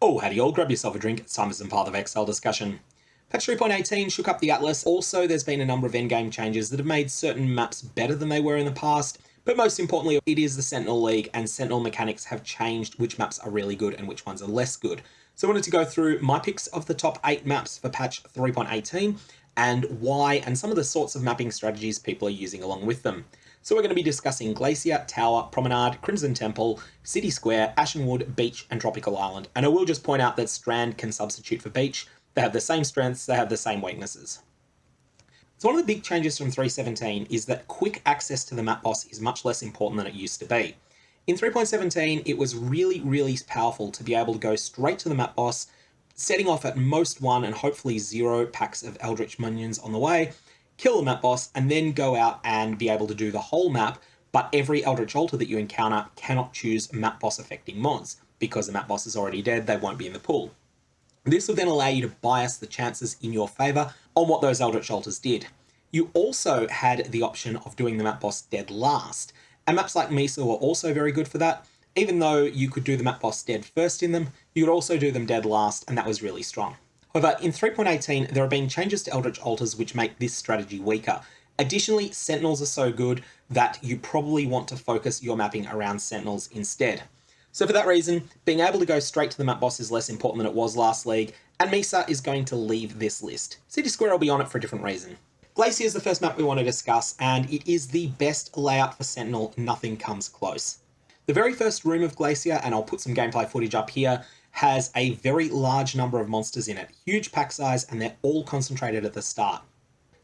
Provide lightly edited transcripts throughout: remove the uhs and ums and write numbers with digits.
Oh, howdy all, grab yourself a drink, it's time for some Path of Exile discussion. Patch 3.18 shook up the Atlas. Also, there's been a number of endgame changes that have made certain maps better than they were in the past, but most importantly, it is the Sentinel League, and Sentinel mechanics have changed which maps are really good and which ones are less good. So I wanted to go through my picks of the top 8 maps for patch 3.18, and why, and some of the sorts of mapping strategies people are using along with them. So we're going to be discussing Glacier, Tower, Promenade, Crimson Temple, City Square, Ashen Wood, Beach, and Tropical Island. And I will just point out that Strand can substitute for Beach. They have the same strengths, they have the same weaknesses. So one of the big changes from 3.17 is that quick access to the map boss is much less important than it used to be. In 3.17, it was really powerful to be able to go straight to the map boss, setting off at most 1 and hopefully 0 packs of Eldritch minions on the way, kill the map boss, and then go out and be able to do the whole map, but every Eldritch Altar that you encounter cannot choose map boss affecting mods. Because the map boss is already dead, they won't be in the pool. This will then allow you to bias the chances in your favour on what those Eldritch Altars did. You also had the option of doing the map boss dead last, and maps like Mesa were also very good for that. Even though you could do the map boss dead first in them, you could also do them dead last, and that was really strong. However, in 3.18, there have been changes to Eldritch Altars which make this strategy weaker. Additionally, Sentinels are so good that you probably want to focus your mapping around Sentinels instead. So for that reason, being able to go straight to the map boss is less important than it was last league, and Mesa is going to leave this list. City Square will be on it for a different reason. Glacier is the first map we want to discuss, and it is the best layout for Sentinel, nothing comes close. The very first room of Glacier, and I'll put some gameplay footage up here, has a very large number of monsters in it, huge pack size, and they're all concentrated at the start.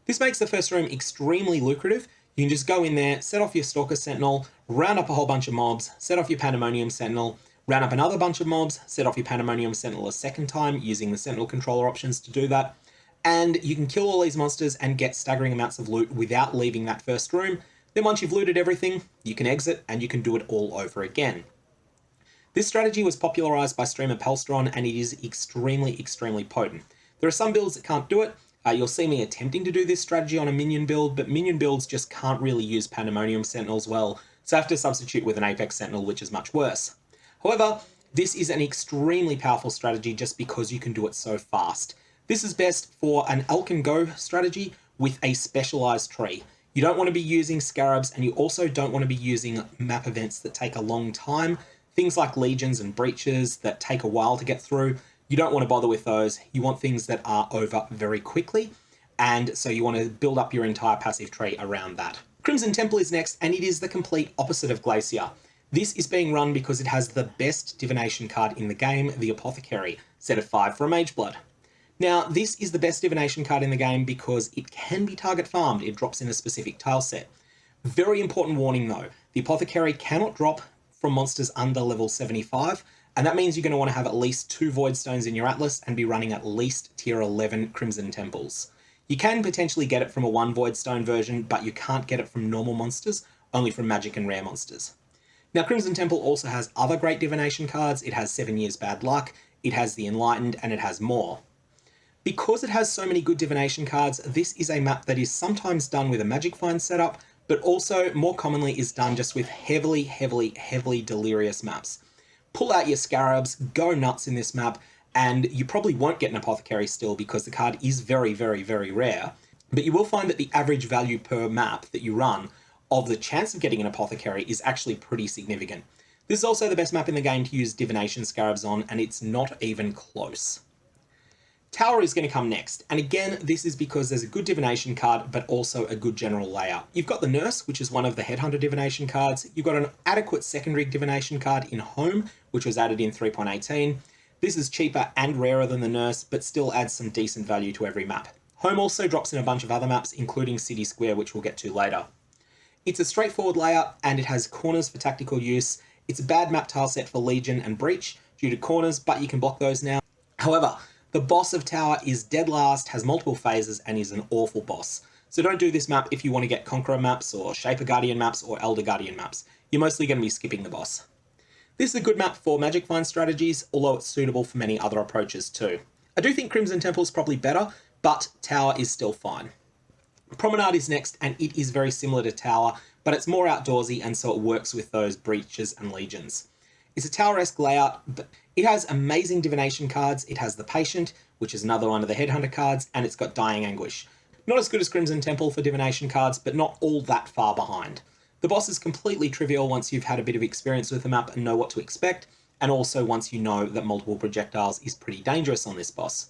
This makes the first room extremely lucrative. You can just go in there, set off your Stalker Sentinel, round up a whole bunch of mobs, set off your Pandemonium Sentinel, round up another bunch of mobs, set off your Pandemonium Sentinel a second time using the Sentinel controller options to do that, and you can kill all these monsters and get staggering amounts of loot without leaving that first room. Then once you've looted everything, you can exit and you can do it all over again. This strategy was popularized by streamer Pelstron, and it is extremely potent. There are some builds that can't do it. You'll see me attempting to do this strategy on a minion build, but minion builds just can't really use Pandemonium Sentinels well, so I have to substitute with an Apex Sentinel, which is much worse. However, this is an extremely powerful strategy just because you can do it so fast. This is best for an Elk and Go strategy with a specialized tree. You don't want to be using Scarabs, and you also don't want to be using map events that take a long time. Things like Legions and Breaches that take a while to get through, you don't want to bother with those. You want things that are over very quickly, and so you want to build up your entire passive tree around that. Crimson Temple is next, and it is the complete opposite of Glacier. This is being run because it has the best divination card in the game, the Apothecary, set of 5 for a Mageblood. Now, this is the best divination card in the game because it can be target farmed. It drops in a specific tile set. Very important warning though, the Apothecary cannot drop from monsters under level 75, and that means you're going to want to have at least 2 Void Stones in your Atlas and be running at least tier 11 Crimson Temples. You can potentially get it from a 1 Void Stone version, but you can't get it from normal monsters, only from magic and rare monsters. Now, Crimson Temple also has other great divination cards. It has 7 Years Bad Luck, it has the Enlightened, and it has more. Because it has so many good divination cards, this is a map that is sometimes done with a Magic Find setup, but also more commonly is done just with heavily delirious maps. Pull out your Scarabs, go nuts in this map, and you probably won't get an Apothecary still because the card is very rare, but you will find that the average value per map that you run of the chance of getting an Apothecary is actually pretty significant. This is also the best map in the game to use Divination Scarabs on, and it's not even close. Tower is going to come next, and again, this is because there's a good divination card, but also a good general layout. You've got the Nurse, which is one of the Headhunter divination cards. You've got an adequate secondary divination card in Home, which was added in 3.18. This is cheaper and rarer than the Nurse, but still adds some decent value to every map. Home also drops in a bunch of other maps, including City Square, which we'll get to later. It's a straightforward layout, and it has corners for tactical use. It's a bad map tile set for Legion and Breach due to corners, but you can block those now. However, the boss of Tower is dead last, has multiple phases, and is an awful boss. So don't do this map if you want to get Conqueror maps, or Shaper Guardian maps, or Elder Guardian maps. You're mostly going to be skipping the boss. This is a good map for Magic Find strategies, although it's suitable for many other approaches too. I do think Crimson Temple is probably better, but Tower is still fine. Promenade is next, and it is very similar to Tower, but it's more outdoorsy, and so it works with those Breaches and Legions. It's a Tower-esque layout, but It has amazing divination cards, it has the Patient, which is another one of the Headhunter cards, and it's got Dying Anguish. Not as good as Crimson Temple for divination cards, but not all that far behind. The boss is completely trivial once you've had a bit of experience with the map and know what to expect, and also once you know that multiple projectiles is pretty dangerous on this boss.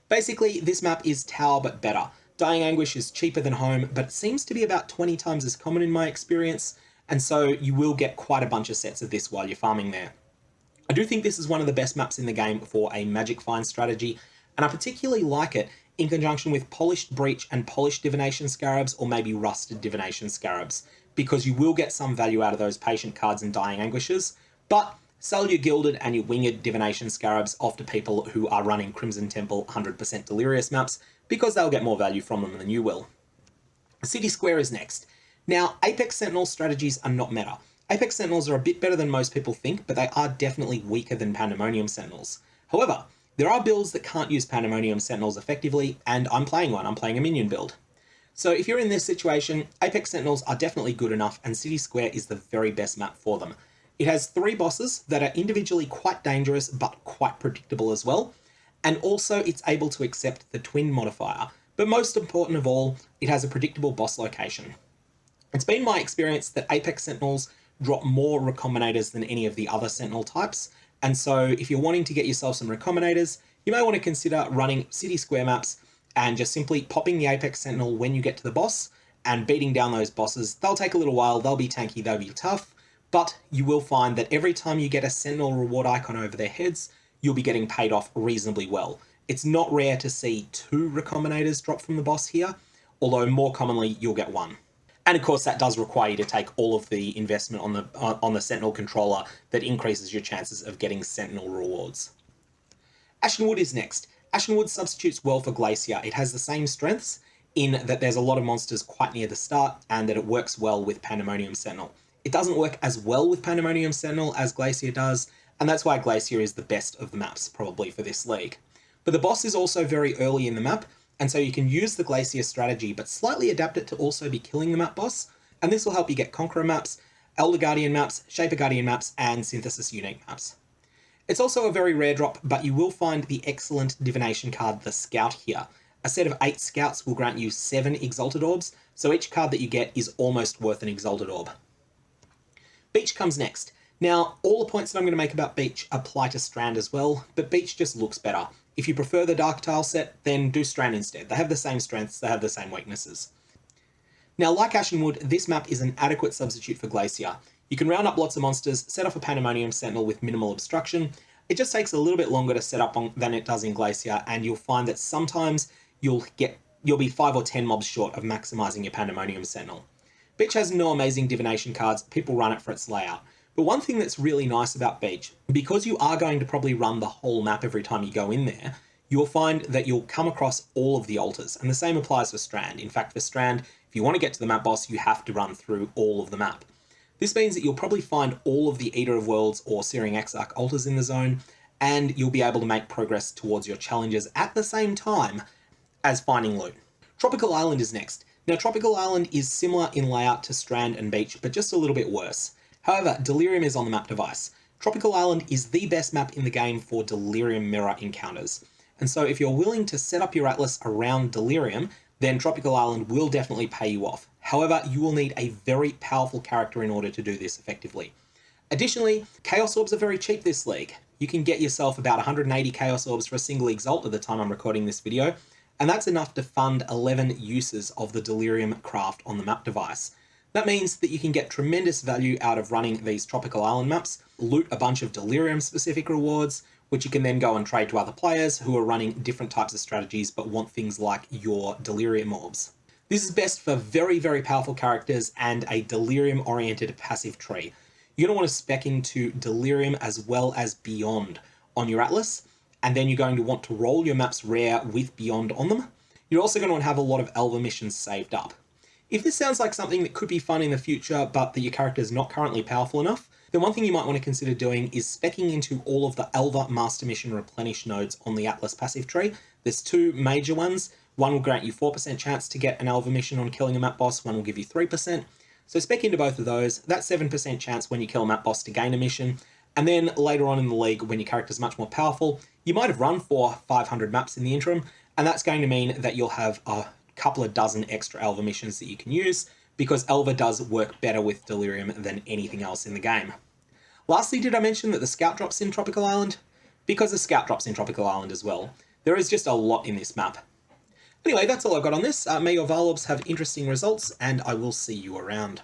Basically, this map is tower but better. Dying Anguish is cheaper than home, but seems to be about 20 times as common in my experience, and so you will get quite a bunch of sets of this while you're farming there. I do think this is one of the best maps in the game for a magic find strategy, and I particularly like it in conjunction with Polished Breach and Polished Divination Scarabs, or maybe Rusted Divination Scarabs, because you will get some value out of those Patient cards and Dying Anguishes, but sell your Gilded and your Winged Divination Scarabs off to people who are running Crimson Temple 100% Delirious maps, because they'll get more value from them than you will. City Square is next. Now, Apex Sentinel strategies are not meta. Apex Sentinels are a bit better than most people think, but they are definitely weaker than Pandemonium Sentinels. However, there are builds that can't use Pandemonium Sentinels effectively, and I'm playing one. I'm playing a minion build. So if you're in this situation, Apex Sentinels are definitely good enough, and City Square is the very best map for them. It has 3 bosses that are individually quite dangerous, but quite predictable as well, and also it's able to accept the Twin modifier. But most important of all, it has a predictable boss location. It's been my experience that Apex Sentinels drop more Recombinators than any of the other Sentinel types, and so if you're wanting to get yourself some Recombinators, you may want to consider running City Square maps and just simply popping the Apex Sentinel when you get to the boss and beating down those bosses. They'll take a little while, they'll be tanky, they'll be tough, but you will find that every time you get a Sentinel reward icon over their heads, you'll be getting paid off reasonably well. It's not rare to see 2 Recombinators drop from the boss here, although more commonly you'll get 1. And of course, that does require you to take all of the investment on the Sentinel controller that increases your chances of getting Sentinel rewards. Ashen Wood is next. Ashen Wood substitutes well for Glacier. It has the same strengths in that there's a lot of monsters quite near the start and that it works well with Pandemonium Sentinel. It doesn't work as well with Pandemonium Sentinel as Glacier does, and that's why Glacier is the best of the maps probably for this league. But the boss is also very early in the map, and so you can use the Glacier strategy, but slightly adapt it to also be killing the map boss, and this will help you get Conqueror maps, Elder Guardian maps, Shaper Guardian maps, and Synthesis Unique maps. It's also a very rare drop, but you will find the excellent divination card, the Scout, here. A set of 8 Scouts will grant you 7 Exalted Orbs, so each card that you get is almost worth an Exalted Orb. Beach comes next. Now, all the points that I'm going to make about Beach apply to Strand as well, but Beach just looks better. If you prefer the Dark Tile set, then do Strand instead. They have the same strengths, they have the same weaknesses. Now, like Ashen Wood, this map is an adequate substitute for Glacier. You can round up lots of monsters, set off a Pandemonium Sentinel with minimal obstruction. It just takes a little bit longer to set up than it does in Glacier, and you'll find that sometimes you'll be 5 or 10 mobs short of maximizing your Pandemonium Sentinel. Beach has no amazing divination cards, people run it for its layout. But one thing that's really nice about Beach, because you are going to probably run the whole map every time you go in there, you'll find that you'll come across all of the altars, and the same applies for Strand. In fact, for Strand, if you want to get to the map boss, you have to run through all of the map. This means that you'll probably find all of the Eater of Worlds or Searing Exarch altars in the zone, and you'll be able to make progress towards your challenges at the same time as finding loot. Tropical Island is next. Now, Tropical Island is similar in layout to Strand and Beach, but just a little bit worse. However, Delirium is on the map device. Tropical Island is the best map in the game for Delirium mirror encounters. And so if you're willing to set up your Atlas around Delirium, then Tropical Island will definitely pay you off. However, you will need a very powerful character in order to do this effectively. Additionally, Chaos Orbs are very cheap this league. You can get yourself about 180 Chaos Orbs for a single Exalt at the time I'm recording this video, and that's enough to fund 11 uses of the Delirium craft on the map device. That means that you can get tremendous value out of running these Tropical Island maps, loot a bunch of Delirium-specific rewards, which you can then go and trade to other players who are running different types of strategies but want things like your Delirium Orbs. This is best for very, very powerful characters and a Delirium-oriented passive tree. You're going to want to spec into Delirium as well as Beyond on your Atlas, and then you're going to want to roll your maps rare with Beyond on them. You're also going to want to have a lot of Elva missions saved up. If this sounds like something that could be fun in the future, but that your character is not currently powerful enough, then one thing you might want to consider doing is speccing into all of the Elva Master Mission Replenish nodes on the Atlas passive tree. There's 2 major ones. One will grant you 4% chance to get an Elva mission on killing a map boss, one will give you 3%. So spec into both of those. That's 7% chance when you kill a map boss to gain a mission, And then later on in the league, when your character's much more powerful, you might have run for 500 maps in the interim, and that's going to mean that you'll have a couple of dozen extra Elva missions that you can use, because Elva does work better with Delirium than anything else in the game. Lastly, did I mention that the Scout drops in Tropical Island? Because the Scout drops in Tropical Island as well. There is just a lot in this map. Anyway, that's all I've got on this. May your Varlobs have interesting results, and I will see you around.